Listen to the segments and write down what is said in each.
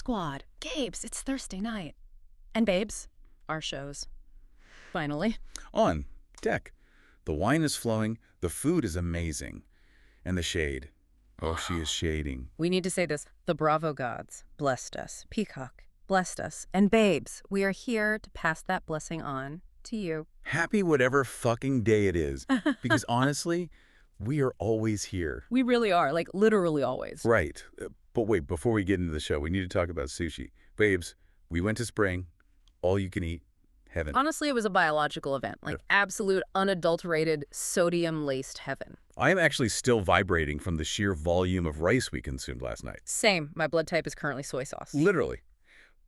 Squad. Gabes, it's Thursday night. And babes, our shows. Finally. On deck. The wine is flowing, the food is amazing. And the shade. Oh, she is shading. We need to say this. The Bravo gods blessed us. Peacock blessed us. And babes, we are here to pass that blessing on to you. Happy whatever fucking day it is. Because honestly, we are always here. We really are, like literally always. Right. But wait, before we get into the show, we need to talk about sushi. Babes, we went to Spring, all you can eat, heaven. Honestly, it was a biological event, like absolute unadulterated sodium-laced heaven. I am actually still vibrating from the sheer volume of rice we consumed last night. Same. My blood type is currently soy sauce. Literally.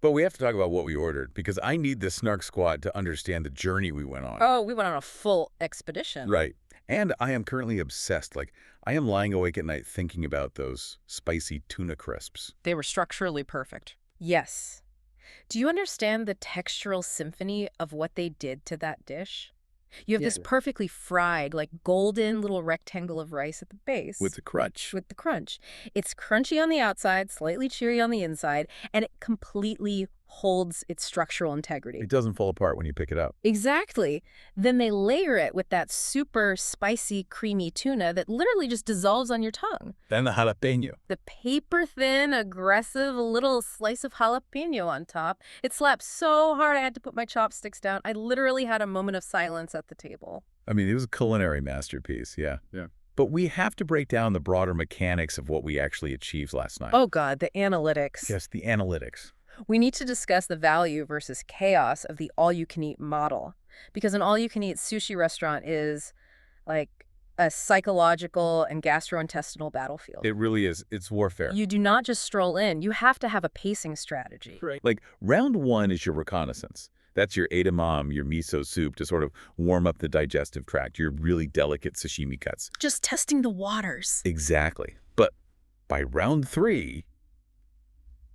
But we have to talk about what we ordered, because I need the Snark Squad to understand the journey we went on. Oh, we went on a full expedition. Right. And I am currently obsessed. Like, I am lying awake at night thinking about those spicy tuna crisps. They were structurally perfect. Yes. Do you understand the textural symphony of what they did to that dish? You have this perfectly fried, like golden little rectangle of rice at the base. With the crunch. With the crunch. It's crunchy on the outside, slightly chewy on the inside, and it completely holds its structural integrity. It doesn't fall apart when you pick it up. Exactly. Then they layer it with that super spicy, creamy tuna that literally just dissolves on your tongue. Then the jalapeno. The paper-thin, aggressive little slice of jalapeno on top. It slapped so hard I had to put my chopsticks down. I literally had a moment of silence at the table. I mean, it was a culinary masterpiece, yeah. But we have to break down the broader mechanics of what we actually achieved last night. Oh, God, the analytics. Yes, the analytics. We need to discuss the value versus chaos of the all-you-can-eat model. Because an all-you-can-eat sushi restaurant is like a psychological and gastrointestinal battlefield. It really is. It's warfare. You do not just stroll in. You have to have a pacing strategy. Right. Like, round one is your reconnaissance. That's your edamame, your miso soup to sort of warm up the digestive tract, your really delicate sashimi cuts. Just testing the waters. Exactly. But by round three,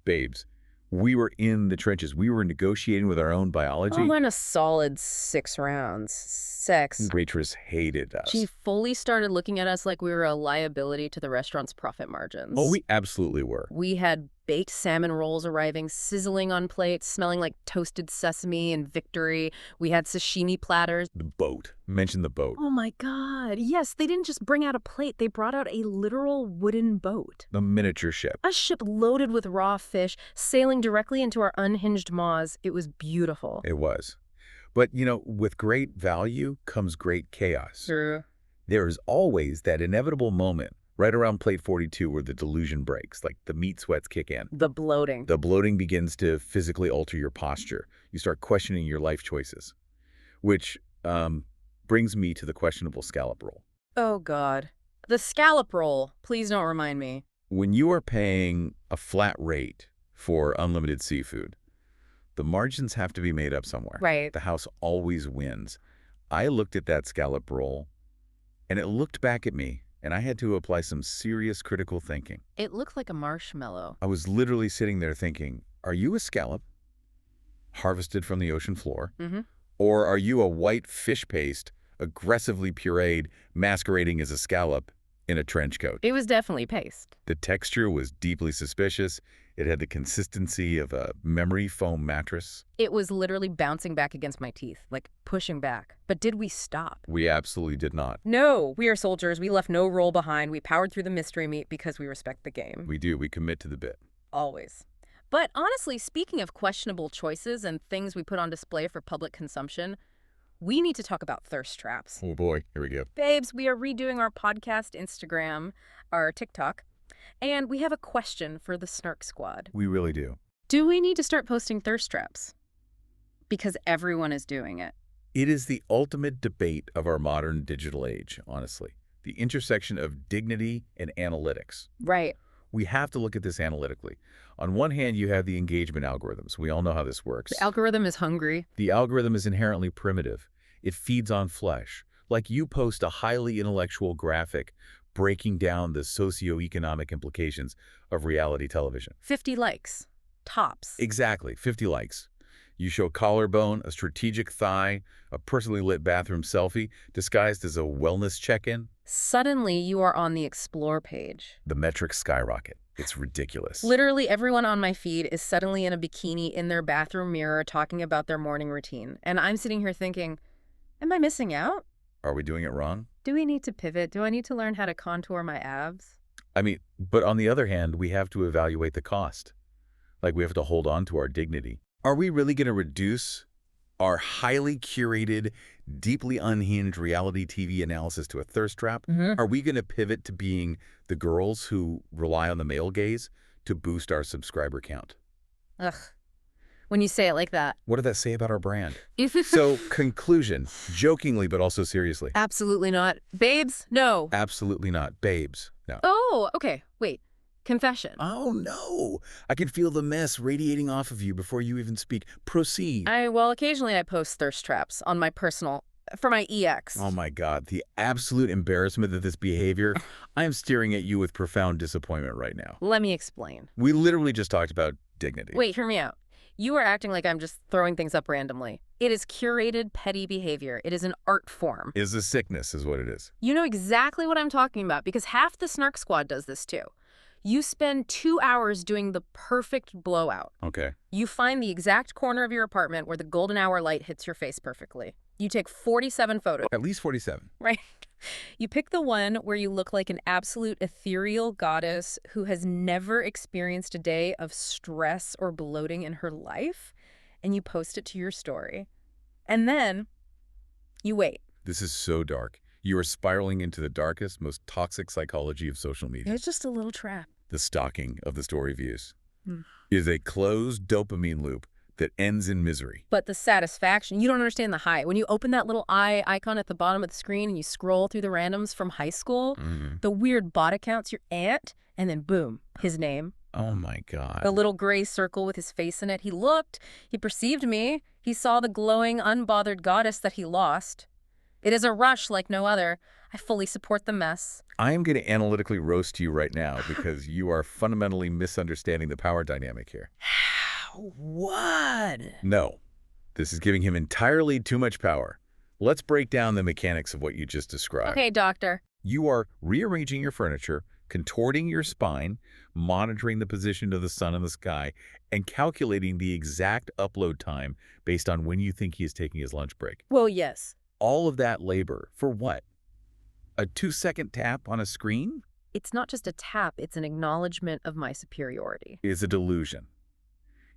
babes, we were in the trenches. We were negotiating with our own biology. We went a solid 6 rounds. Sex. Waitress hated us. She fully started looking at us like we were a liability to the restaurant's profit margins. Oh, we absolutely were. We had baked salmon rolls arriving, sizzling on plates, smelling like toasted sesame and victory. We had sashimi platters. The boat. Mention the boat. Oh my God. Yes, they didn't just bring out a plate. They brought out a literal wooden boat. The miniature ship. A ship loaded with raw fish, sailing directly into our unhinged maws. It was beautiful. It was. But, you know, with great value comes great chaos. True. There is always that inevitable moment right around plate 42 where the delusion breaks, like the meat sweats kick in. The bloating. The bloating begins to physically alter your posture. You start questioning your life choices, which brings me to the questionable scallop roll. Oh, God. The scallop roll. Please don't remind me. When you are paying a flat rate for unlimited seafood, the margins have to be made up somewhere. Right. The house always wins. I looked at that scallop roll, and it looked back at me, and I had to apply some serious critical thinking. It looked like a marshmallow. I was literally sitting there thinking, are you a scallop harvested from the ocean floor? Mm-hmm. Or are you a white fish paste, aggressively pureed, masquerading as a scallop in a trench coat? It was definitely paste. The texture was deeply suspicious. It had the consistency of a memory foam mattress. It was literally bouncing back against my teeth, like pushing back. But did we stop? We absolutely did not. No, we are soldiers. We left no roll behind. We powered through the mystery meat because we respect the game. We do. We commit to the bit. Always. But honestly, speaking of questionable choices and things we put on display for public consumption, we need to talk about thirst traps. Oh boy, here we go. Babes, we are redoing our podcast Instagram, our TikTok, and we have a question for the Snark Squad. We really do. Do we need to start posting thirst traps? Because everyone is doing it. It is the ultimate debate of our modern digital age, honestly. The intersection of dignity and analytics. Right. We have to look at this analytically. On one hand, you have the engagement algorithms. We all know how this works. The algorithm is hungry. The algorithm is inherently primitive. It feeds on flesh. Like you post a highly intellectual graphic breaking down the socioeconomic implications of reality television. 50 likes. Tops. Exactly, 50 likes. You show collarbone, a strategic thigh, a personally lit bathroom selfie disguised as a wellness check-in. Suddenly, you are on the Explore page. The metrics skyrocket. It's ridiculous. Literally everyone on my feed is suddenly in a bikini in their bathroom mirror talking about their morning routine. And I'm sitting here thinking, am I missing out? Are we doing it wrong? Do we need to pivot? Do I need to learn how to contour my abs? I mean, but on the other hand, we have to evaluate the cost. Like, we have to hold on to our dignity. Are we really going to reduce our highly curated, deeply unhinged reality TV analysis to a thirst trap? Are we going to pivot to being the girls who rely on the male gaze to boost our subscriber count? Ugh. When you say it like that. What did that say about our brand? So, conclusion, jokingly but also seriously. Absolutely not. Babes, no. Absolutely not. Babes, no. Oh, okay. Wait. Confession. Oh, no. I can feel the mess radiating off of you before you even speak. Proceed. Well, occasionally I post thirst traps on my personal, for my EX. Oh, my God. The absolute embarrassment of this behavior. I am staring at you with profound disappointment right now. Let me explain. We literally just talked about dignity. Wait, hear me out. You are acting like I'm just throwing things up randomly. It is curated, petty behavior. It is an art form. Is a sickness is what it is. You know exactly what I'm talking about because half the Snark squad does this too. You spend 2 hours doing the perfect blowout. Okay. You find the exact corner of your apartment where the golden hour light hits your face perfectly. You take 47 photos. At least 47. Right. You pick the one where you look like an absolute ethereal goddess who has never experienced a day of stress or bloating in her life, and you post it to your story. And then you wait. This is so dark. You are spiraling into the darkest, most toxic psychology of social media. It's just a little trap. The stalking of the story views is a closed dopamine loop that ends in misery. But the satisfaction, you don't understand the high. When you open that little eye icon at the bottom of the screen and you scroll through the randoms from high school, the weird bot accounts, your aunt, and then boom, his name. Oh my God. The little gray circle with his face in it. He looked, he perceived me, he saw the glowing, unbothered goddess that he lost. It is a rush like no other. I fully support the mess. I am going to analytically roast you right now because you are fundamentally misunderstanding the power dynamic here. What? No, this is giving him entirely too much power. Let's break down the mechanics of what you just described. Okay, doctor. You are rearranging your furniture, contorting your spine, monitoring the position of the sun in the sky, and calculating the exact upload time based on when you think he is taking his lunch break. Well, yes. All of that labor for what? A 2-second tap on a screen? It's not just a tap, it's an acknowledgement of my superiority. Is a delusion.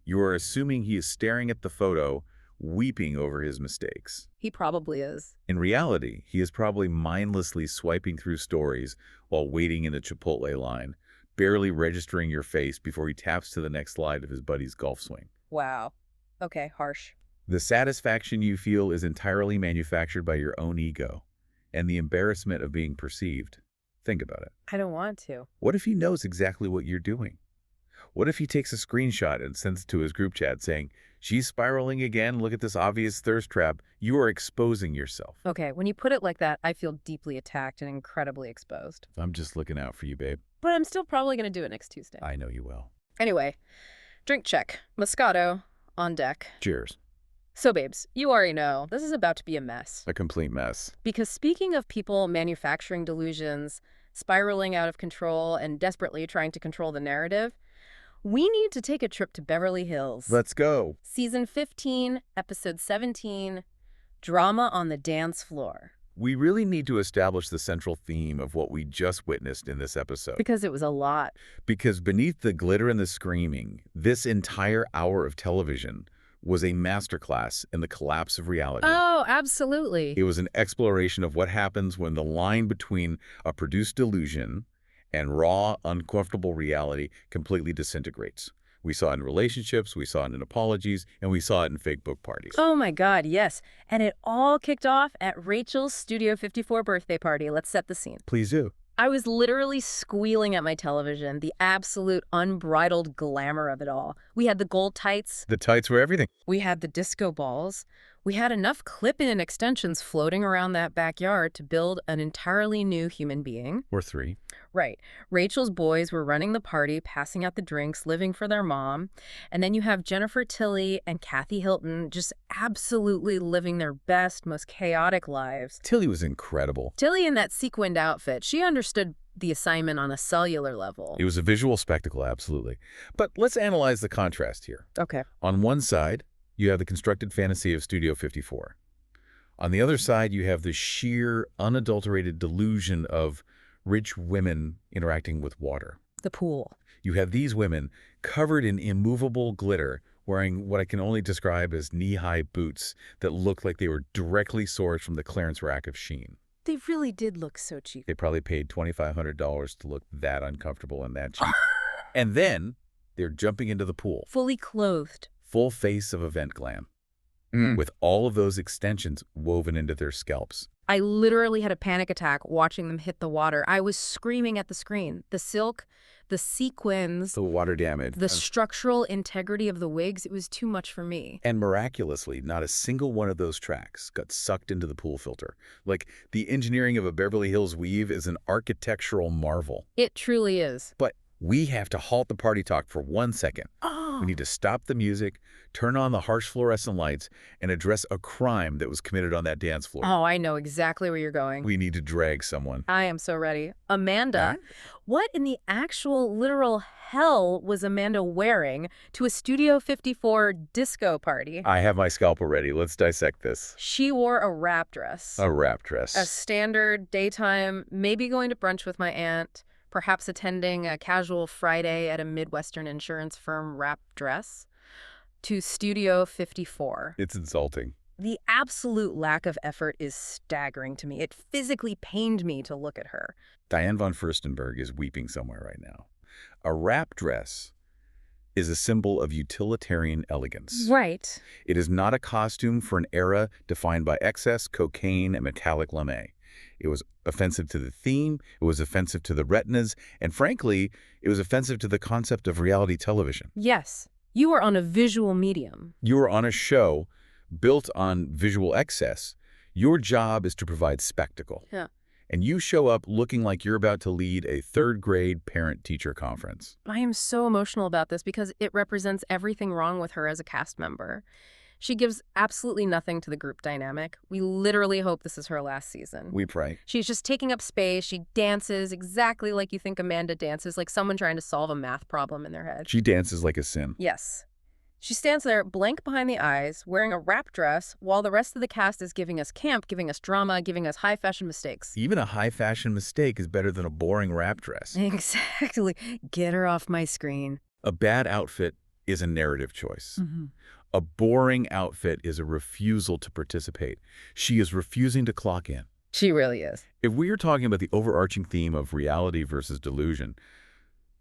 You are assuming he is staring at the photo, weeping over his mistakes. He probably is. In reality, he is probably mindlessly swiping through stories while waiting in a Chipotle line, barely registering your face before he taps to the next slide of his buddy's golf swing. Wow. Okay, harsh. The satisfaction you feel is entirely manufactured by your own ego and the embarrassment of being perceived. Think about it. I don't want to. What if he knows exactly what you're doing? What if he takes a screenshot and sends it to his group chat saying, "She's spiraling again, look at this obvious thirst trap." You are exposing yourself. Okay, when you put it like that, I feel deeply attacked and incredibly exposed. I'm just looking out for you, babe. But I'm still probably going to do it next Tuesday. I know you will. Anyway, drink check. Moscato on deck. Cheers. So, babes, you already know, this is about to be a mess. A complete mess. Because speaking of people manufacturing delusions, spiraling out of control, and desperately trying to control the narrative, we need to take a trip to Beverly Hills. Let's go. Season 15, Episode 17, Drama on the Dance Floor. We really need to establish the central theme of what we just witnessed in this episode. Because it was a lot. Because beneath the glitter and the screaming, this entire hour of television was a masterclass in the collapse of reality. Oh, absolutely. It was an exploration of what happens when the line between a produced delusion and raw, uncomfortable reality completely disintegrates. We saw it in relationships, we saw it in apologies, and we saw it in fake book parties. Oh my God, yes. And it all kicked off at Rachel's Studio 54 birthday party. Let's set the scene. Please do. I was literally squealing at my television, the absolute unbridled glamour of it all. We had the gold tights. The tights were everything. We had the disco balls. We had enough clip-in and extensions floating around that backyard to build an entirely new human being. Or 3. Right. Rachel's boys were running the party, passing out the drinks, living for their mom. And then you have Jennifer Tilly and Kathy Hilton just absolutely living their best, most chaotic lives. Tilly was incredible. Tilly in that sequined outfit, she understood the assignment on a cellular level. It was a visual spectacle, absolutely. But let's analyze the contrast here. Okay. On one side, you have the constructed fantasy of Studio 54. On the other side, you have the sheer, unadulterated delusion of rich women interacting with water. The pool. You have these women covered in immovable glitter, wearing what I can only describe as knee-high boots that look like they were directly sourced from the clearance rack of Shein. They really did look so cheap. They probably paid $2,500 to look that uncomfortable and that cheap. And then they're jumping into the pool. Fully clothed. Full face of event glam. With all of those extensions woven into their scalps. I literally had a panic attack watching them hit the water. I was screaming at the screen. The silk, the sequins, The water damage. the structural integrity of the wigs, it was too much for me. And miraculously, not a single one of those tracks got sucked into the pool filter. Like, the engineering of a Beverly Hills weave is an architectural marvel. It truly is. But we have to halt the party talk for 1 second. We need to stop the music, turn on the harsh fluorescent lights, and address a crime that was committed on that dance floor. Oh, I know exactly where you're going. We need to drag someone. I am so ready. Amanda, what in the actual literal hell was Amanda wearing to a Studio 54 disco party? I have my scalpel ready. Let's dissect this. She wore a wrap dress. A wrap dress. A standard daytime, maybe going to brunch with my aunt, perhaps attending a casual Friday at a Midwestern insurance firm wrap dress, to Studio 54. It's insulting. The absolute lack of effort is staggering to me. It physically pained me to look at her. Diane von Furstenberg is weeping somewhere right now. A wrap dress is a symbol of utilitarian elegance. Right. It is not a costume for an era defined by excess, cocaine, and metallic lame. It was offensive to the theme, it was offensive to the retinas, and frankly, it was offensive to the concept of reality television. Yes. You are on a visual medium. You are on a show built on visual excess. Your job is to provide spectacle. Yeah. And you show up looking like you're about to lead a third-grade parent-teacher conference. I am so emotional about this because it represents everything wrong with her as a cast member. She gives absolutely nothing to the group dynamic. We literally hope this is her last season. We pray. She's just taking up space. She dances exactly like you think Amanda dances, like someone trying to solve a math problem in their head. She dances like a sin. Yes. She stands there, blank behind the eyes, wearing a wrap dress, while the rest of the cast is giving us camp, giving us drama, giving us high-fashion mistakes. Even a high-fashion mistake is better than a boring wrap dress. Exactly. Get her off my screen. A bad outfit is a narrative choice. A boring outfit is a refusal to participate. She is refusing to clock in. She really is. If we are talking about the overarching theme of reality versus delusion,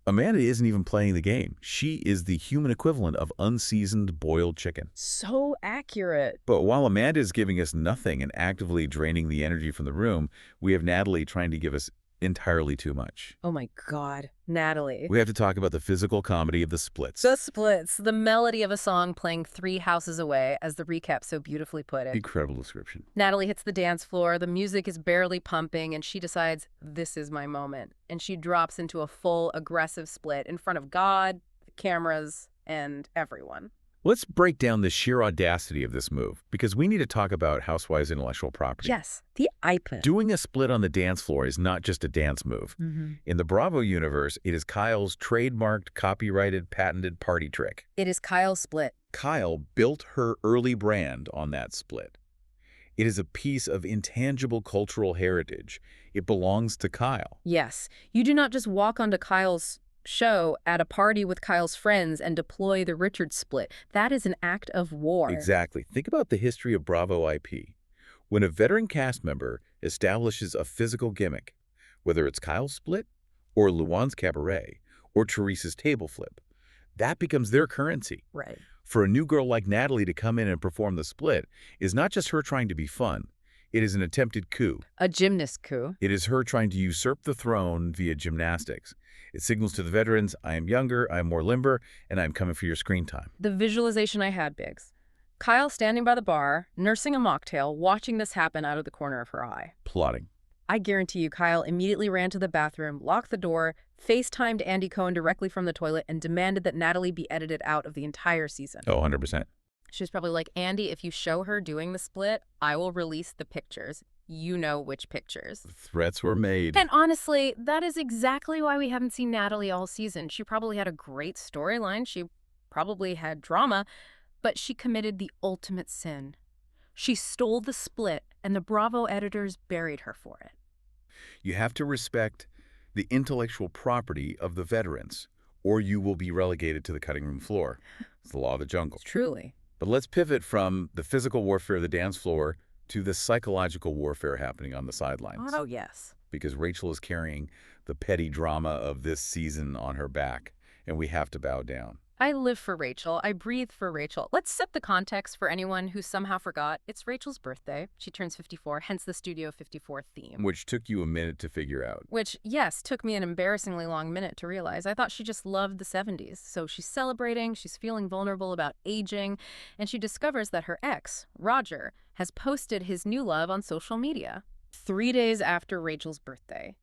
Amanda isn't even playing the game. She is the human equivalent of unseasoned boiled chicken. So accurate. But while Amanda is giving us nothing and actively draining the energy from the room, we have Natalie trying to give us entirely too much. Oh my God, Natalie. We have to talk about the physical comedy of the splits. The splits, the melody of a song playing 3 houses away, as the recap so beautifully put it. Incredible description. Natalie hits the dance floor, the music is barely pumping, and she decides, this is my moment. And she drops into a full, aggressive split in front of God, the cameras, and everyone. Let's break down the sheer audacity of this move, because we need to talk about Housewives' intellectual property. Yes, the IP. Doing a split on the dance floor is not just a dance move. In the Bravo universe, it is Kyle's trademarked, copyrighted, patented party trick. It is Kyle's split. Kyle built her early brand on that split. It is a piece of intangible cultural heritage. It belongs to Kyle. Yes, you do not just walk onto Kyle's show at a party with Kyle's friends and deploy the Richard split. That is an act of war. Exactly. Think about the history of Bravo IP. When a veteran cast member establishes a physical gimmick, whether it's Kyle's split, or Luann's cabaret, or Teresa's table flip, that becomes their currency. Right. For a new girl like Natalie to come in and perform the split is not just her trying to be fun. It is an attempted coup. A gymnast coup. It is her trying to usurp the throne via gymnastics. It signals to the veterans, I am younger, I am more limber, and I am coming for your screen time. The visualization I had, Biggs. Kyle standing by the bar, nursing a mocktail, watching this happen out of the corner of her eye. Plotting. I guarantee you Kyle immediately ran to the bathroom, locked the door, FaceTimed Andy Cohen directly from the toilet, and demanded that Natalie be edited out of the entire season. Oh, 100%. She was probably like, Andy, if you show her doing the split, I will release the pictures. You know which pictures. Threats were made. And honestly, that is exactly why we haven't seen Natalie all season. She probably had a great storyline. She probably had drama, but she committed the ultimate sin. She stole the split, and the Bravo editors buried her for it. You have to respect the intellectual property of the veterans, or you will be relegated to the cutting room floor. It's the law of the jungle. Truly. But let's pivot from the physical warfare of the dance floor to the psychological warfare happening on the sidelines. Oh, yes. Because Rachel is carrying the petty drama of this season on her back, and we have to bow down. I live for Rachel. I breathe for Rachel. Let's set the context for anyone who somehow forgot. It's Rachel's birthday. She turns 54, hence the Studio 54 theme. Which took you a minute to figure out. Which, yes, took me an embarrassingly long minute to realize. I thought she just loved the 70s. So she's celebrating, she's feeling vulnerable about aging, and she discovers that her ex, Roger, has posted his new love on social media 3 days after Rachel's birthday.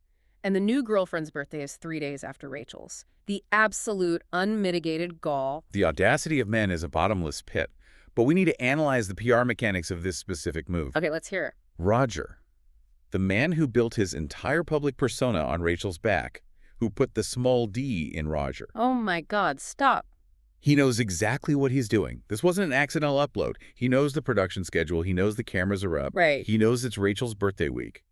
And the new girlfriend's birthday is 3 days after Rachel's. The absolute, unmitigated gall. The audacity of men is a bottomless pit, but we need to analyze the PR mechanics of this specific move. Okay, let's hear it. Roger, the man who built his entire public persona on Rachel's back, who put the small d in Roger. Oh my God, stop. He knows exactly what he's doing. This wasn't an accidental upload. He knows the production schedule. He knows the cameras are up. Right. He knows it's Rachel's birthday week.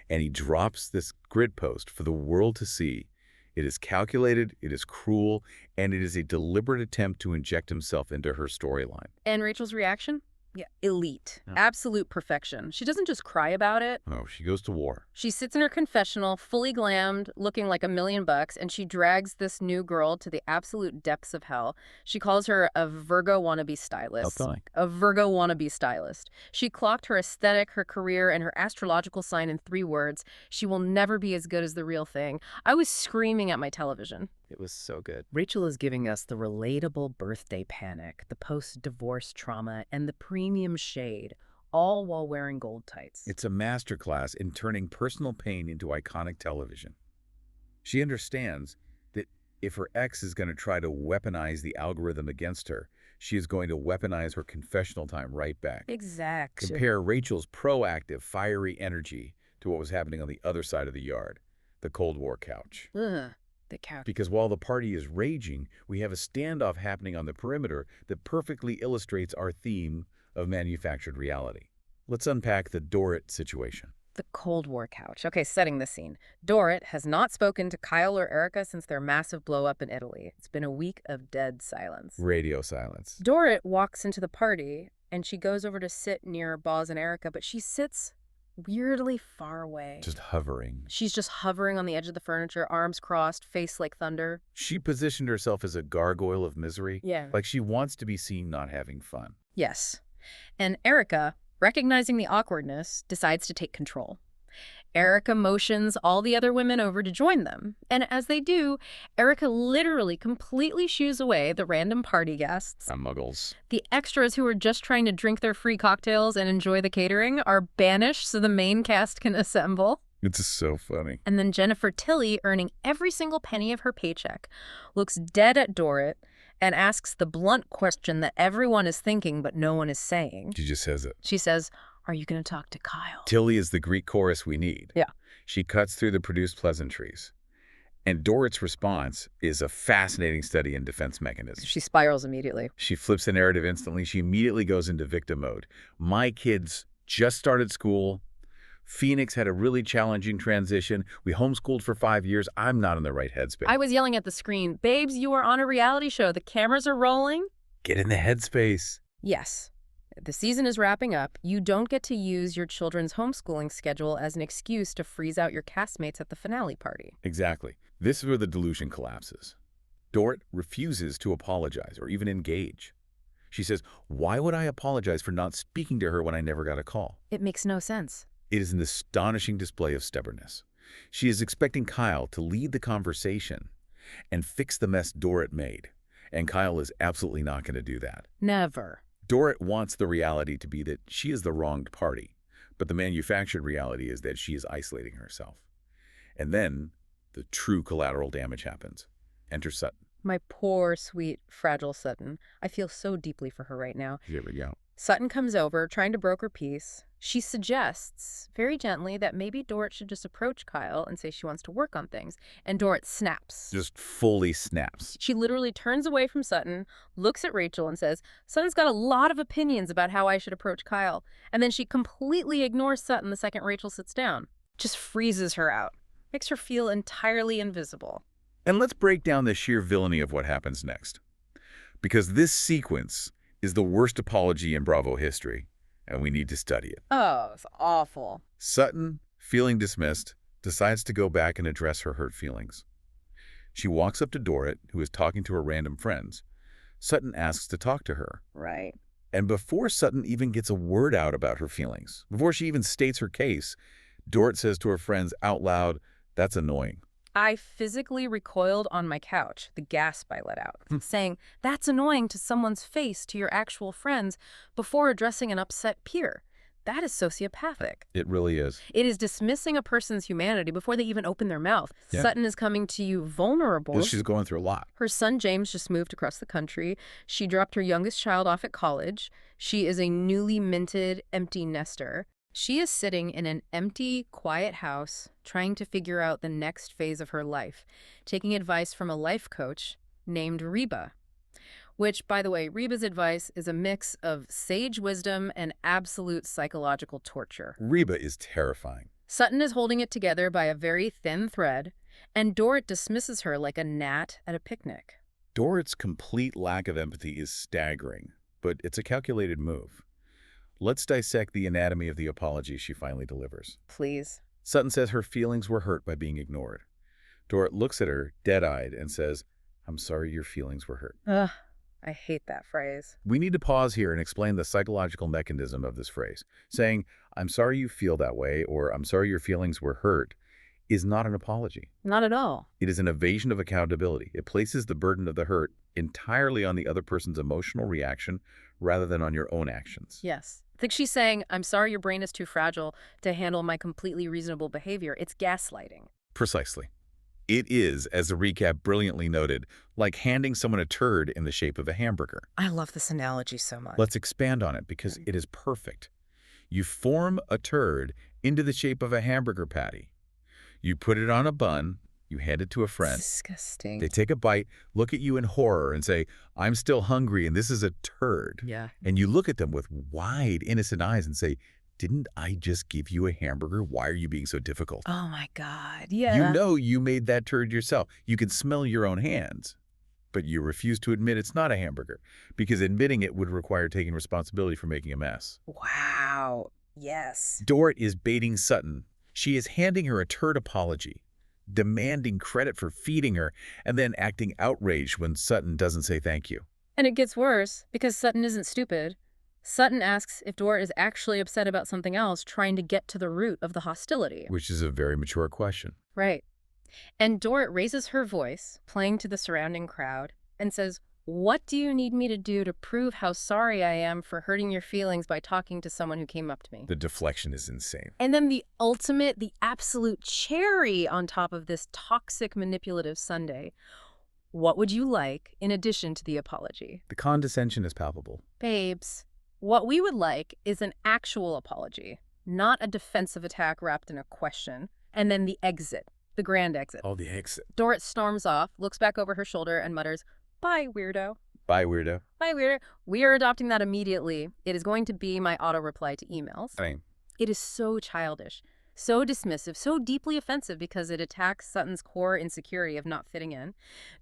And he drops this grid post for the world to see. It is calculated, it is cruel, and it is a deliberate attempt to inject himself into her storyline. And Rachel's reaction? Yeah, elite. Yeah. Absolute perfection. She doesn't just cry about it. Oh, she goes to war. She sits in her confessional, fully glammed, looking like $1,000,000, and she drags this new girl to the absolute depths of hell. She calls her a Virgo wannabe stylist. A Virgo wannabe stylist. She clocked her aesthetic, her career, and her astrological sign in 3 words. She will never be as good as the real thing. I was screaming at my television. It was so good. Rachel is giving us the relatable birthday panic, the post-divorce trauma, and the premium shade, all while wearing gold tights. It's a masterclass in turning personal pain into iconic television. She understands that if her ex is going to try to weaponize the algorithm against her, she is going to weaponize her confessional time right back. Exactly. Compare Rachel's proactive, fiery energy to what was happening on the other side of the yard, the Cold War couch. Ugh. The couch. Because while the party is raging, we have a standoff happening on the perimeter that perfectly illustrates our theme of manufactured reality. Let's unpack the Dorit situation. The Cold War couch. Okay, setting the scene. Dorit has not spoken to Kyle or Erica since their massive blow-up in Italy. It's been a week of dead silence. Radio silence. Dorit walks into the party, and she goes over to sit near Boz and Erica, but she sits weirdly far away. Just hovering. She's just hovering on the edge of the furniture, arms crossed, face like thunder. She positioned herself as a gargoyle of misery. Yeah. Like she wants to be seen not having fun. Yes. And Erica, recognizing the awkwardness, decides to take control. Erica motions all the other women over to join them. And as they do, Erica literally completely shoos away the random party guests. The muggles. The extras who are just trying to drink their free cocktails and enjoy the catering are banished so the main cast can assemble. It's so funny. And then Jennifer Tilly, earning every single penny of her paycheck, looks dead at Dorit and asks the blunt question that everyone is thinking but no one is saying. She just says it. She says, "Are you going to talk to Kyle?" Tilly is the Greek chorus we need. Yeah. She cuts through the produced pleasantries. And Dorit's response is a fascinating study in defense mechanisms. She spirals immediately. She flips the narrative instantly. She immediately goes into victim mode. My kids just started school. Phoenix had a really challenging transition. We homeschooled for 5 years. I'm not in the right headspace. I was yelling at the screen, "Babes, you are on a reality show. The cameras are rolling." Get in the headspace. Yes. The season is wrapping up. You don't get to use your children's homeschooling schedule as an excuse to freeze out your castmates at the finale party. Exactly. This is where the delusion collapses. Dorit refuses to apologize or even engage. She says, why would I apologize for not speaking to her when I never got a call? It makes no sense. It is an astonishing display of stubbornness. She is expecting Kyle to lead the conversation and fix the mess Dorit made. And Kyle is absolutely not going to do that. Never. Dorrit wants the reality to be that she is the wronged party, but the manufactured reality is that she is isolating herself. And then the true collateral damage happens. Enter Sutton. My poor, sweet, fragile Sutton. I feel so deeply for her right now. Here we go. Sutton comes over, trying to broker peace. She suggests, very gently, that maybe Dorrit should just approach Kyle and say she wants to work on things. And Dorrit snaps. Just fully snaps. She literally turns away from Sutton, looks at Rachel and says, Sutton's got a lot of opinions about how I should approach Kyle. And then she completely ignores Sutton the second Rachel sits down. Just freezes her out. Makes her feel entirely invisible. And let's break down the sheer villainy of what happens next. Because this sequence is the worst apology in Bravo history, and we need to study it. Oh, it's awful. Sutton, feeling dismissed, decides to go back and address her hurt feelings. She walks up to Dorrit, who is talking to her random friends. Sutton asks to talk to her. Right. And before Sutton even gets a word out about her feelings, before she even states her case, Dorrit says to her friends out loud, "That's annoying." I physically recoiled on my couch, the gasp I let out, saying, that's annoying to someone's face, to your actual friends, before addressing an upset peer. That is sociopathic. It really is. It is dismissing a person's humanity before they even open their mouth. Yeah. Sutton is coming to you vulnerable. She's going through a lot. Her son James just moved across the country. She dropped her youngest child off at college. She is a newly minted empty nester. She is sitting in an empty, quiet house, trying to figure out the next phase of her life, taking advice from a life coach named Reba. Which, by the way, Reba's advice is a mix of sage wisdom and absolute psychological torture. Reba is terrifying. Sutton is holding it together by a very thin thread, and Dorrit dismisses her like a gnat at a picnic. Dorrit's complete lack of empathy is staggering, but it's a calculated move. Let's dissect the anatomy of the apology she finally delivers. Please. Sutton says her feelings were hurt by being ignored. Dorrit looks at her, dead-eyed, and says, "I'm sorry your feelings were hurt." Ugh, I hate that phrase. We need to pause here and explain the psychological mechanism of this phrase. Saying, "I'm sorry you feel that way," or "I'm sorry your feelings were hurt," is not an apology. Not at all. It is an evasion of accountability. It places the burden of the hurt entirely on the other person's emotional reaction rather than on your own actions. Yes. I think she's saying, I'm sorry your brain is too fragile to handle my completely reasonable behavior. It's gaslighting. Precisely. It is, as the recap brilliantly noted, like handing someone a turd in the shape of a hamburger. I love this analogy so much. Let's expand on it because it is perfect. You form a turd into the shape of a hamburger patty. You put it on a bun, you hand it to a friend. Disgusting. They take a bite, look at you in horror and say, "I'm still hungry and this is a turd." Yeah. And you look at them with wide, innocent eyes and say, "Didn't I just give you a hamburger? Why are you being so difficult?" Oh my God. Yeah. You know you made that turd yourself. You can smell your own hands. But you refuse to admit it's not a hamburger because admitting it would require taking responsibility for making a mess. Wow. Yes. Dorrit is baiting Sutton. She is handing her a turd apology, demanding credit for feeding her, and then acting outraged when Sutton doesn't say thank you. And it gets worse because Sutton isn't stupid. Sutton asks if Dorrit is actually upset about something else, trying to get to the root of the hostility. Which is a very mature question. Right. And Dorrit raises her voice, playing to the surrounding crowd, and says, what do you need me to do to prove how sorry I am for hurting your feelings by talking to someone who came up to me? The deflection is insane. And then the ultimate, the absolute cherry on top of this toxic manipulative sundae. What would you like in addition to the apology? The condescension is palpable. Babes, what we would like is an actual apology, not a defensive attack wrapped in a question. And then the exit, the grand exit. Oh, the exit. Dorrit storms off, looks back over her shoulder, and mutters, "Bye, weirdo." Bye, weirdo. Bye, weirdo. We are adopting that immediately. It is going to be my auto-reply to emails. It is so childish, so dismissive, so deeply offensive because it attacks Sutton's core insecurity of not fitting in.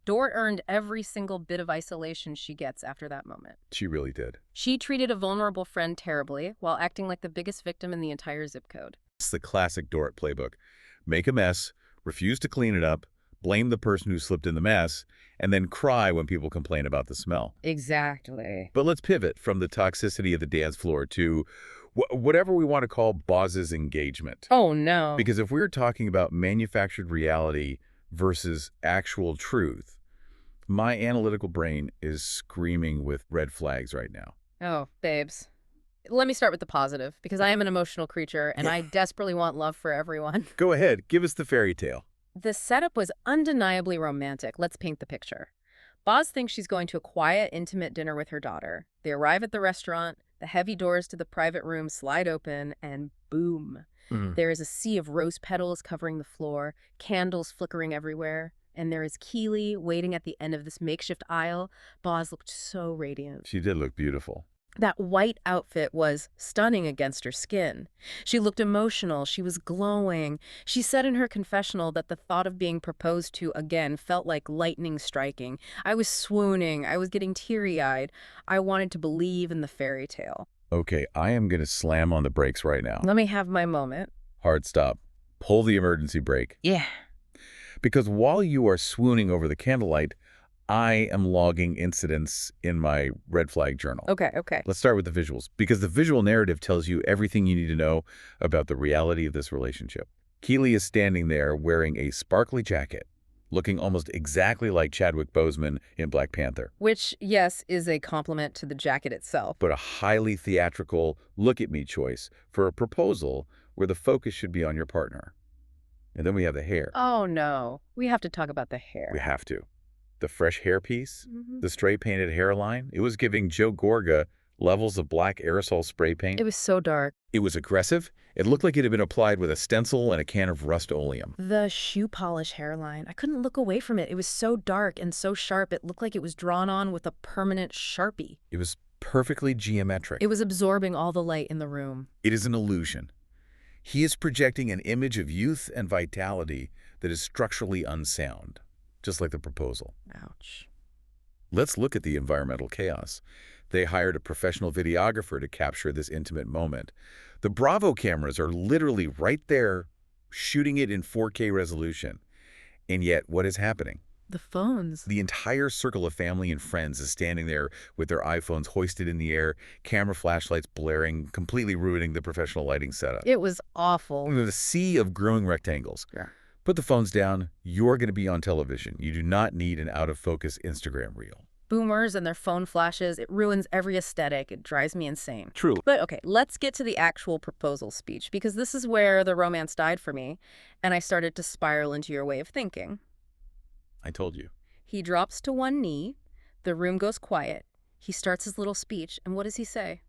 Dorrit earned every single bit of isolation she gets after that moment. She really did. She treated a vulnerable friend terribly while acting like the biggest victim in the entire zip code. It's the classic Dorrit playbook. Make a mess, refuse to clean it up, blame the person who slipped in the mess, and then cry when people complain about the smell. Exactly. But let's pivot from the toxicity of the dance floor to whatever we want to call Boz's engagement. Oh, no. Because if we're talking about manufactured reality versus actual truth, my analytical brain is screaming with red flags right now. Oh, babes. Let me start with the positive, because I am an emotional creature and Yeah. I desperately want love for everyone. Go ahead, give us the fairy tale. The setup was undeniably romantic. Let's paint the picture. Boz thinks she's going to a quiet, intimate dinner with her daughter. They arrive at the restaurant, the heavy doors to the private room slide open, and boom. Mm. There is a sea of rose petals covering the floor, candles flickering everywhere, and there is Keely waiting at the end of this makeshift aisle. Boz looked so radiant. She did look beautiful. That white outfit was stunning against her skin. She looked emotional. She was glowing. She said in her confessional that the thought of being proposed to again felt like lightning striking. I was swooning. I was getting teary-eyed. I wanted to believe in the fairy tale. Okay, I am going to slam on the brakes right now. Let me have my moment. Hard stop. Pull the emergency brake. Yeah. Because while you are swooning over the candlelight, I am logging incidents in my red flag journal. Okay. Let's start with the visuals, because the visual narrative tells you everything you need to know about the reality of this relationship. Keely is standing there wearing a sparkly jacket, looking almost exactly like Chadwick Boseman in Black Panther. Which, yes, is a compliment to the jacket itself. But a highly theatrical look-at-me choice for a proposal where the focus should be on your partner. And then we have the hair. Oh, no. We have to talk about the hair. We have to. The fresh hairpiece, Mhm. the spray-painted hairline, it was giving Joe Gorga levels of black aerosol spray paint. It was so dark. It was aggressive. It looked like it had been applied with a stencil and a can of Rust-Oleum. The shoe polish hairline. I couldn't look away from it. It was so dark and so sharp, it looked like it was drawn on with a permanent Sharpie. It was perfectly geometric. It was absorbing all the light in the room. It is an illusion. He is projecting an image of youth and vitality that is structurally unsound, just like the proposal. Ouch. Let's look at the environmental chaos. They hired a professional videographer to capture this intimate moment. The Bravo cameras are literally right there, shooting it in 4K resolution. And yet, what is happening? The phones. The entire circle of family and friends is standing there with their iPhones hoisted in the air, camera flashlights blaring, completely ruining the professional lighting setup. It was awful. The sea of growing rectangles. Yeah. Put the phones down. You're going to be on television. You do not need an out-of-focus Instagram reel. Boomers and their phone flashes, it ruins every aesthetic. It drives me insane. True. But okay, let's get to the actual proposal speech, because this is where the romance died for me, and I started to spiral into your way of thinking. I told you. He drops to one knee. The room goes quiet. He starts his little speech, and what does he say?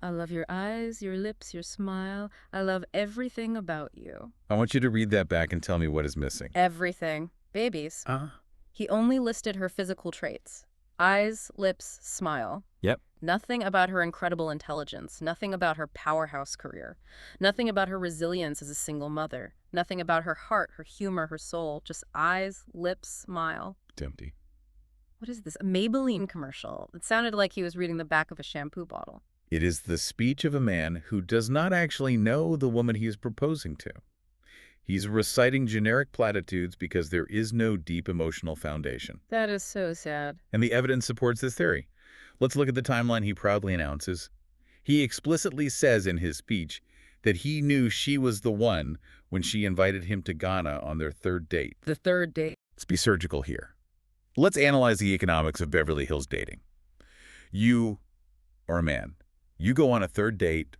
I love your eyes, your lips, your smile. I love everything about you. I want you to read that back and tell me what is missing. Everything. Babies. He only listed her physical traits. Eyes, lips, smile. Yep. Nothing about her incredible intelligence. Nothing about her powerhouse career. Nothing about her resilience as a single mother. Nothing about her heart, her humor, her soul. Just eyes, lips, smile. Empty. What is this? A Maybelline commercial. It sounded like he was reading the back of a shampoo bottle. It is the speech of a man who does not actually know the woman he is proposing to. He's reciting generic platitudes because there is no deep emotional foundation. That is so sad. And the evidence supports this theory. Let's look at the timeline he proudly announces. He explicitly says in his speech that he knew she was the one when she invited him to Ghana on their third date. The third date. Let's be surgical here. Let's analyze the economics of Beverly Hills dating. You are a man. You go on a third date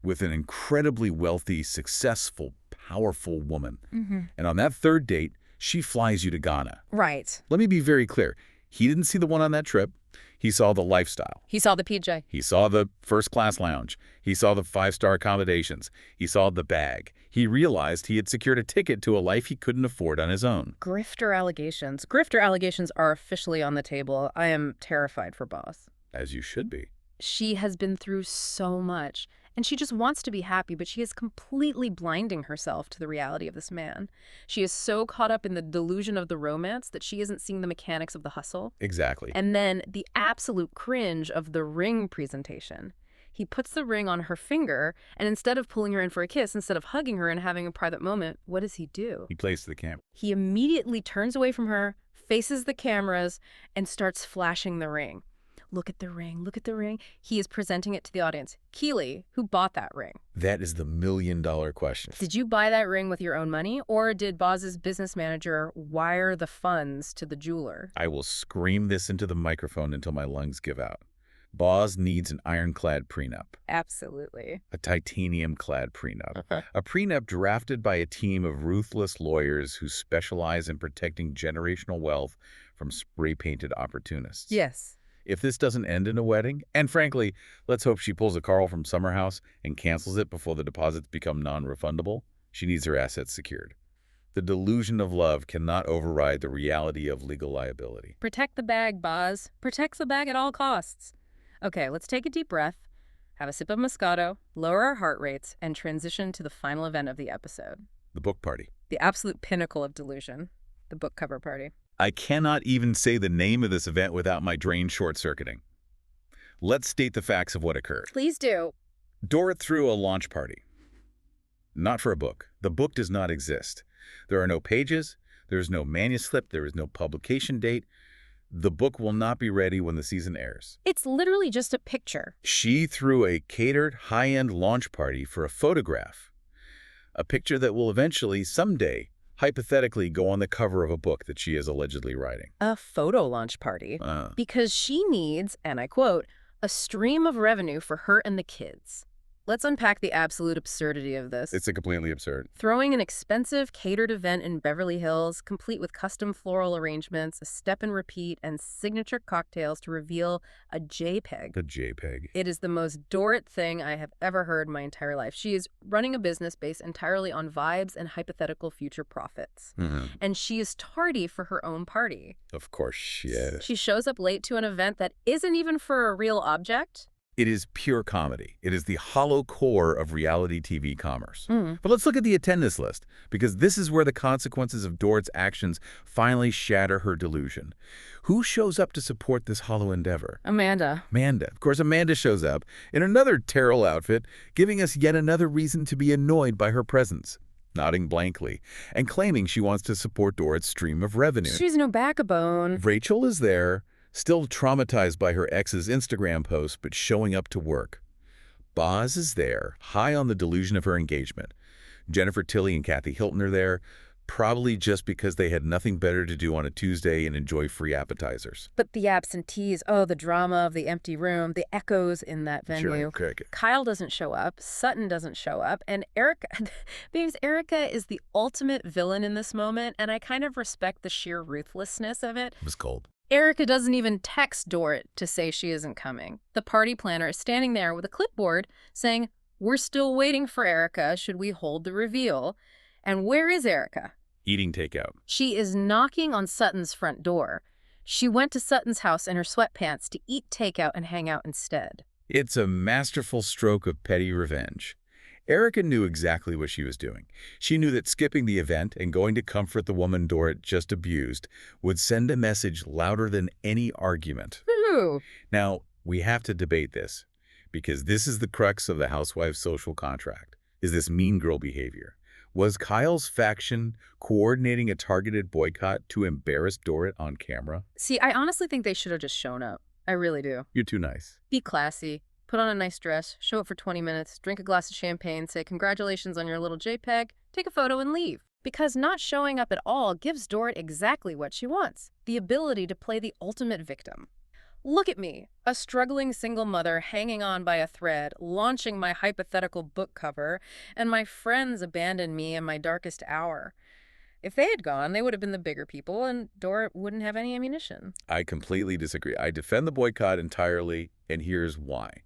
with an incredibly wealthy, successful, powerful woman. And on that third date, she flies you to Ghana. Right. Let me be very clear. He didn't see the one on that trip. He saw the lifestyle. He saw the PJ. He saw the first-class lounge. He saw the five-star accommodations. He saw the bag. He realized he had secured a ticket to a life he couldn't afford on his own. Grifter allegations. Grifter allegations are officially on the table. I am terrified for Boss. As you should be. She has been through so much, and she just wants to be happy, but she is completely blinding herself to the reality of this man. She is so caught up in the delusion of the romance that she isn't seeing the mechanics of the hustle. Exactly. And then the absolute cringe of the ring presentation. He puts the ring on her finger, and instead of pulling her in for a kiss, instead of hugging her and having a private moment, what does he do? He plays to the camera. He immediately turns away from her, faces the cameras, and starts flashing the ring. Look at the ring, look at the ring. He is presenting it to the audience. Keely, who bought that ring? That is the million-dollar question. Did you buy that ring with your own money, or did Boz's business manager wire the funds to the jeweler? I will scream this into the microphone until my lungs give out. Boz needs an ironclad prenup, Absolutely. a titanium-clad prenup, Okay. a prenup drafted by a team of ruthless lawyers who specialize in protecting generational wealth from spray-painted opportunists. Yes. If this doesn't end in a wedding, and frankly, let's hope she pulls a Carl from Summer House and cancels it before the deposits become non-refundable, she needs her assets secured. The delusion of love cannot override the reality of legal liability. Protect the bag, Boz. Protect the bag at all costs. Okay, let's take a deep breath, have a sip of Moscato, lower our heart rates, and transition to the final event of the episode. The book party. The absolute pinnacle of delusion. The book cover party. I cannot even say the name of this event without my drain short-circuiting. Let's state the facts of what occurred. Please do. Dorrit threw a launch party. Not for a book. The book does not exist. There are no pages, there is no manuscript, there is no publication date. The book will not be ready when the season airs. It's literally just a picture. She threw a catered, high-end launch party for a photograph. A picture that will eventually, someday, hypothetically go on the cover of a book that she is allegedly writing. A photo launch party. Because she needs, and I quote, a stream of revenue for her and the kids. Let's unpack the absolute absurdity of this. It's completely absurd. Throwing an expensive catered event in Beverly Hills, complete with custom floral arrangements, a step and repeat, and signature cocktails to reveal a JPEG. A JPEG. It is the most Dorrit thing I have ever heard in my entire life. She is running a business based entirely on vibes and hypothetical future profits. And she is tardy for her own party. Of course she is. She shows up late to an event that isn't even for a real object. It is pure comedy. It is the hollow core of reality TV commerce. But let's look at the attendance list, because this is where the consequences of Dorrit's actions finally shatter her delusion. Who shows up to support this hollow endeavor? Amanda. Amanda. Of course, Amanda shows up in another Terrell outfit, giving us yet another reason to be annoyed by her presence, nodding blankly, and claiming she wants to support Dorrit's stream of revenue. She's no backbone. Rachel is there, still traumatized by her ex's Instagram post, but showing up to work. Boz is there, high on the delusion of her engagement. Jennifer Tilly and Kathy Hilton are there, probably just because they had nothing better to do on a Tuesday and enjoy free appetizers. But the absentees, oh, the drama of the empty room, the echoes in that venue. Sure, Kyle doesn't show up, Sutton doesn't show up, and Erica, because Erica is the ultimate villain in this moment, and I kind of respect the sheer ruthlessness of it. It was cold. Erica doesn't even text Dorrit to say she isn't coming. The party planner is standing there with a clipboard saying, "We're still waiting for Erica. Should we hold the reveal?" And where is Erica? Eating takeout. She is knocking on Sutton's front door. She went to Sutton's house in her sweatpants to eat takeout and hang out instead. It's a masterful stroke of petty revenge. Erica knew exactly what she was doing. She knew that skipping the event and going to comfort the woman Dorrit just abused would send a message louder than any argument. Woo-hoo. Now, we have to debate this, because this is the crux of the Housewives' social contract, is this mean girl behavior. Was Kyle's faction coordinating a targeted boycott to embarrass Dorrit on camera? See, I honestly think they should have just shown up. I really do. You're too nice. Be classy. Put on a nice dress, show up for 20 minutes, drink a glass of champagne, say congratulations on your little JPEG, take a photo and leave. Because not showing up at all gives Dorrit exactly what she wants, the ability to play the ultimate victim. Look at me, a struggling single mother hanging on by a thread, launching my hypothetical book cover, and my friends abandoned me in my darkest hour. If they had gone, they would have been the bigger people, and Dorrit wouldn't have any ammunition. I completely disagree. I defend the boycott entirely, and here's why.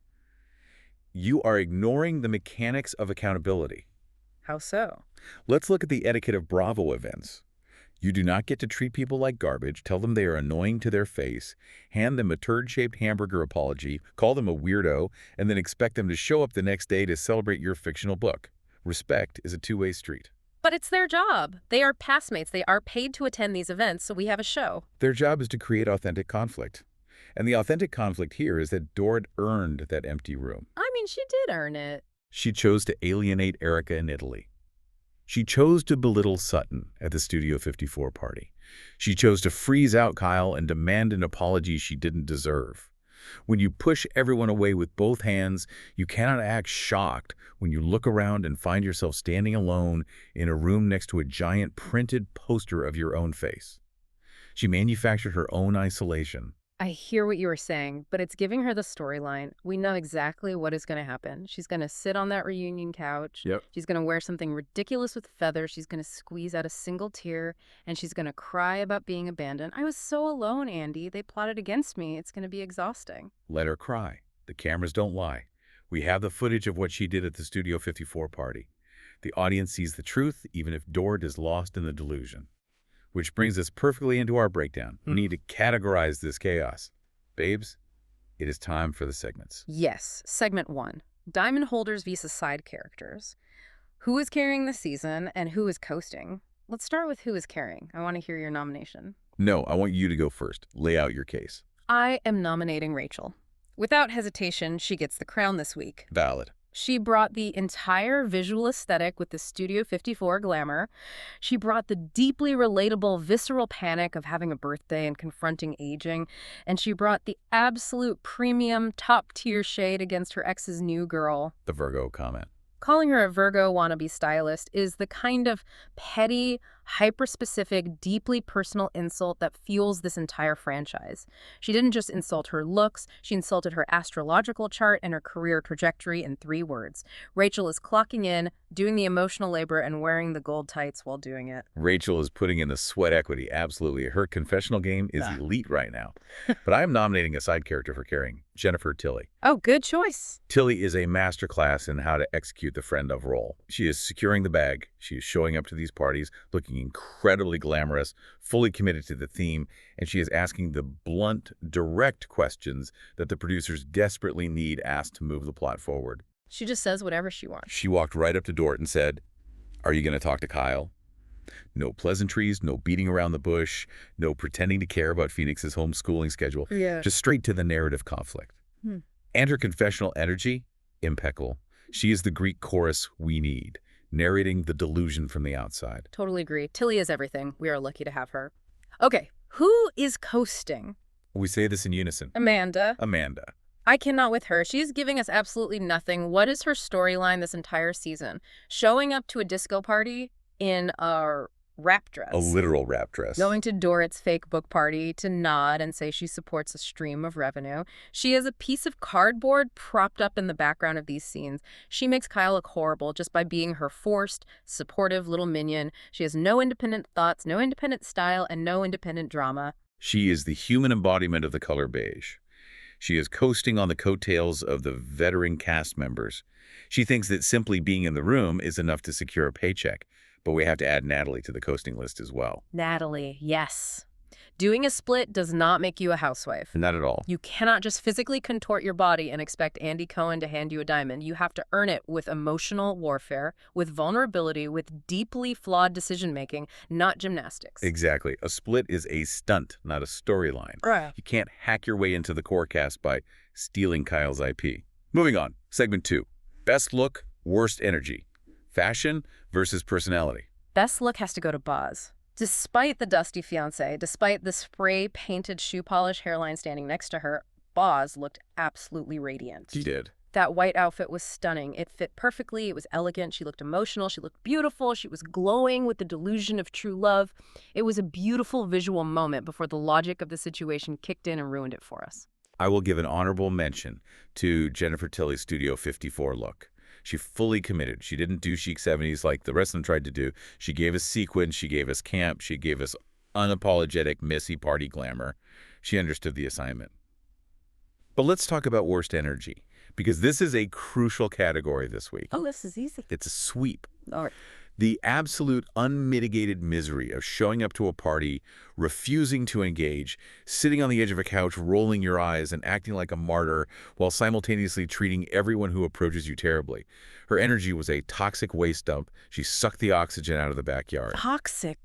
You are ignoring the mechanics of accountability. How so? Let's look at the etiquette of Bravo events. You do not get to treat people like garbage, tell them they are annoying to their face, hand them a turd-shaped hamburger apology, call them a weirdo, and then expect them to show up the next day to celebrate your fictional book. Respect is a two-way street. But it's their job. They are pastmates. They are paid to attend these events, so we have a show. Their job is to create authentic conflict. And the authentic conflict here is that Dorrit earned that empty room. I mean, she did earn it. She chose to alienate Erica in Italy. She chose to belittle Sutton at the Studio 54 party. She chose to freeze out Kyle and demand an apology she didn't deserve. When you push everyone away with both hands, you cannot act shocked when you look around and find yourself standing alone in a room next to a giant printed poster of your own face. She manufactured her own isolation. I hear what you were saying, but it's giving her the storyline. We know exactly what is going to happen. She's going to sit on that reunion couch. Yep. She's going to wear something ridiculous with feathers. She's going to squeeze out a single tear, and she's going to cry about being abandoned. I was so alone, Andy. They plotted against me. It's going to be exhausting. Let her cry. The cameras don't lie. We have the footage of what she did at the Studio 54 party. The audience sees the truth, even if Dort is lost in the delusion. Which brings us perfectly into our breakdown. We need to categorize this chaos. Babes, it is time for the segments. Yes. Segment 1. Diamond holders vs. side characters. Who is carrying the season and who is coasting? Let's start with who is carrying. I want to hear your nomination. No, I want you to go first. Lay out your case. I am nominating Rachel. Without hesitation, she gets the crown this week. Valid. She brought the entire visual aesthetic with the Studio 54 glamour. She brought the deeply relatable, visceral panic of having a birthday and confronting aging. And she brought the absolute premium, top-tier shade against her ex's new girl. The Virgo comment. Calling her a Virgo wannabe stylist is the kind of petty, hyper-specific, deeply personal insult that fuels this entire franchise. She didn't just insult her looks, she insulted her astrological chart and her career trajectory in 3 words. Rachel is clocking in, doing the emotional labor, and wearing the gold tights while doing it. Rachel is putting in the sweat equity, absolutely. Her confessional game is elite right now. But I am nominating a side character for carrying, Jennifer Tilly. Oh, good choice. Tilly is a masterclass in how to execute the friend of role. She is securing the bag. She is showing up to these parties, looking incredibly glamorous, fully committed to the theme, and she is asking the blunt, direct questions that the producers desperately need asked to move the plot forward. She just says whatever she wants. She walked right up to Dort and said, "Are you going to talk to Kyle?" No pleasantries, no beating around the bush, no pretending to care about Phoenix's homeschooling schedule. Yeah. Just straight to the narrative conflict. And her confessional energy, impeccable. She is the Greek chorus we need, narrating the delusion from the outside. Totally agree. Tilly is everything. We are lucky to have her. Okay, who is coasting? We say this in unison. Amanda. Amanda. I cannot with her. She's giving us absolutely nothing. What is her storyline this entire season? Showing up to a disco party in a wrap dress. A literal wrap dress. Going to Dorot's fake book party to nod and say she supports a stream of revenue. She is a piece of cardboard propped up in the background of these scenes. She makes Kyle look horrible just by being her forced, supportive little minion. She has no independent thoughts, no independent style, and no independent drama. She is the human embodiment of the color beige. She is coasting on the coattails of the veteran cast members. She thinks that simply being in the room is enough to secure a paycheck. But we have to add Natalie to the coasting list as well. Natalie, yes. Doing a split does not make you a housewife. Not at all. You cannot just physically contort your body and expect Andy Cohen to hand you a diamond. You have to earn it with emotional warfare, with vulnerability, with deeply flawed decision-making, not gymnastics. Exactly. A split is a stunt, not a storyline. Right. You can't hack your way into the core cast by stealing Kyle's IP. Moving on. Segment 2. Best look, worst energy. Fashion versus personality. Best look has to go to Boz. Despite the dusty fiancé, despite the spray-painted shoe polish hairline standing next to her, Boz looked absolutely radiant. She did. That white outfit was stunning. It fit perfectly. It was elegant. She looked emotional. She looked beautiful. She was glowing with the delusion of true love. It was a beautiful visual moment before the logic of the situation kicked in and ruined it for us. I will give an honorable mention to Jennifer Tilly's Studio 54 look. She fully committed. She didn't do chic 70s like the rest of them tried to do. She gave us sequins. She gave us camp. She gave us unapologetic messy party glamour. She understood the assignment. But let's talk about worst energy, because this is a crucial category this week. Oh, this is easy. It's a sweep. All right. The absolute unmitigated misery of showing up to a party, refusing to engage, sitting on the edge of a couch, rolling your eyes, and acting like a martyr while simultaneously treating everyone who approaches you terribly. Her energy was a toxic waste dump. She sucked the oxygen out of the backyard. Toxic.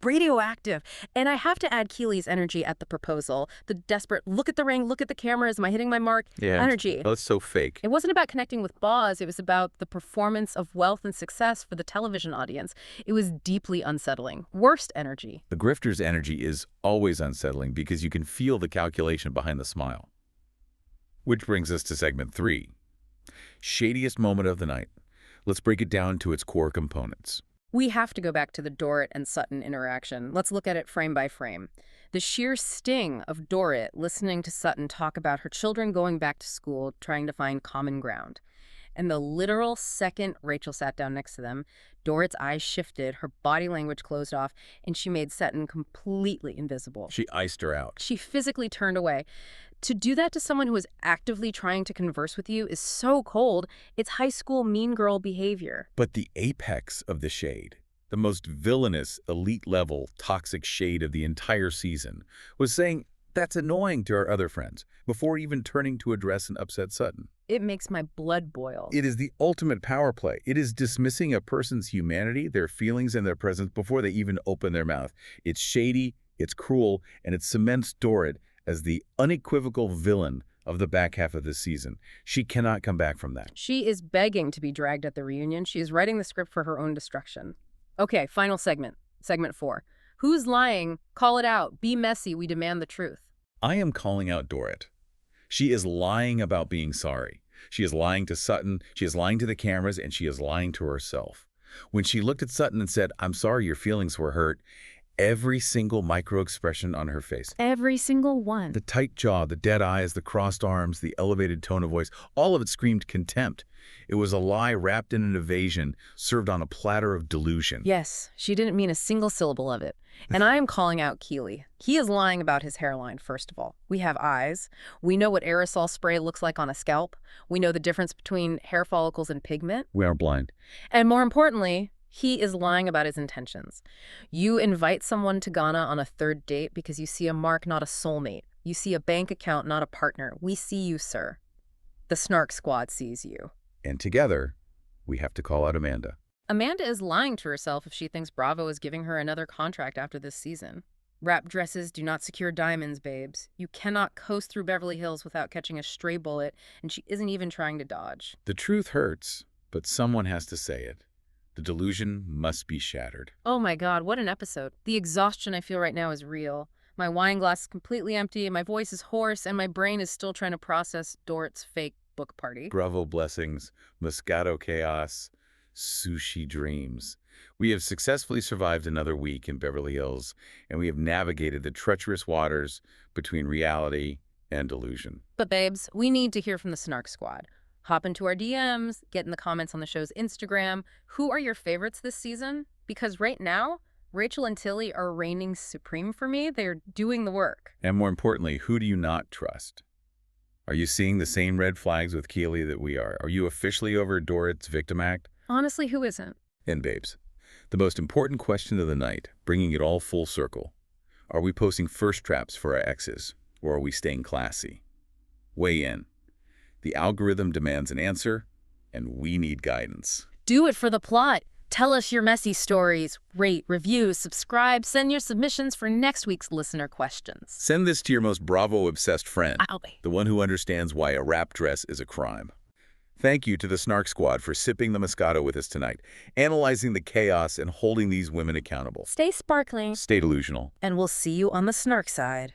Radioactive. And I have to add Keely's energy at the proposal. The desperate, look at the ring, look at the cameras, am I hitting my mark? Yeah, energy. That's so fake. It wasn't about connecting with Boz. It was about the performance of wealth and success for the television audience. It was deeply unsettling. Worst energy. The grifter's energy is always unsettling because you can feel the calculation behind the smile. Which brings us to segment 3. Shadiest moment of the night. Let's break it down to its core components. We have to go back to the Dorrit and Sutton interaction. Let's look at it frame by frame. The sheer sting of Dorrit listening to Sutton talk about her children going back to school, trying to find common ground. And the literal second Rachel sat down next to them, Dorrit's eyes shifted, her body language closed off, and she made Sutton completely invisible. She iced her out. She physically turned away. To do that to someone who is actively trying to converse with you is so cold. It's high school mean girl behavior. But the apex of the shade, the most villainous, elite-level, toxic shade of the entire season, was saying, "That's annoying," to our other friends, before even turning to address and upset Sutton. It makes my blood boil. It is the ultimate power play. It is dismissing a person's humanity, their feelings, and their presence before they even open their mouth. It's shady, it's cruel, and it cements Dorrit as the unequivocal villain of the back half of this season. She cannot come back from that. She is begging to be dragged at the reunion. She is writing the script for her own destruction. Okay, final segment. Segment 4. Who's lying? Call it out. Be messy. We demand the truth. I am calling out Dorrit. She is lying about being sorry. She is lying to Sutton, she is lying to the cameras, and she is lying to herself. When she looked at Sutton and said, "I'm sorry your feelings were hurt," every single micro-expression on her face, Every single one. the tight jaw, the dead eyes, the crossed arms, the elevated tone of voice, all of it screamed contempt. It was a lie wrapped in an evasion, served on a platter of delusion. Yes, she didn't mean a single syllable of it. And I am calling out Keeley. He is lying about his hairline, first of all. We have eyes. We know what aerosol spray looks like on a scalp. We know the difference between hair follicles and pigment. We are blind. And more importantly, he is lying about his intentions. You invite someone to Ghana on a third date because you see a mark, not a soulmate. You see a bank account, not a partner. We see you, sir. The Snark squad sees you. And together, we have to call out Amanda. Amanda is lying to herself if she thinks Bravo is giving her another contract after this season. Wrap dresses do not secure diamonds, babes. You cannot coast through Beverly Hills without catching a stray bullet, and she isn't even trying to dodge. The truth hurts, but someone has to say it. The delusion must be shattered. Oh my God, what an episode. The exhaustion I feel right now is real. My wine glass is completely empty, my voice is hoarse, and my brain is still trying to process Dorrit's fake book party. Bravo blessings, Moscato chaos, sushi dreams. We have successfully survived another week in Beverly Hills, and we have navigated the treacherous waters between reality and delusion. But babes, we need to hear from the Snark squad. Hop into our DMs, get in the comments on the show's Instagram. Who are your favorites this season? Because right now, Rachel and Tilly are reigning supreme for me. They're doing the work. And more importantly, who do you not trust? Are you seeing the same red flags with Keeley that we are? Are you officially over Dorrit's victim act? Honestly, who isn't? And babes, the most important question of the night, bringing it all full circle. Are we posting first traps for our exes, or are we staying classy? Weigh in. The algorithm demands an answer, and we need guidance. Do it for the plot. Tell us your messy stories. Rate, review, subscribe, send your submissions for next week's listener questions. Send this to your most Bravo-obsessed friend, I'll be. the one who understands why a wrap dress is a crime. Thank you to the Snark Squad for sipping the Moscato with us tonight, analyzing the chaos and holding these women accountable. Stay sparkling. Stay delusional. And we'll see you on the Snark side.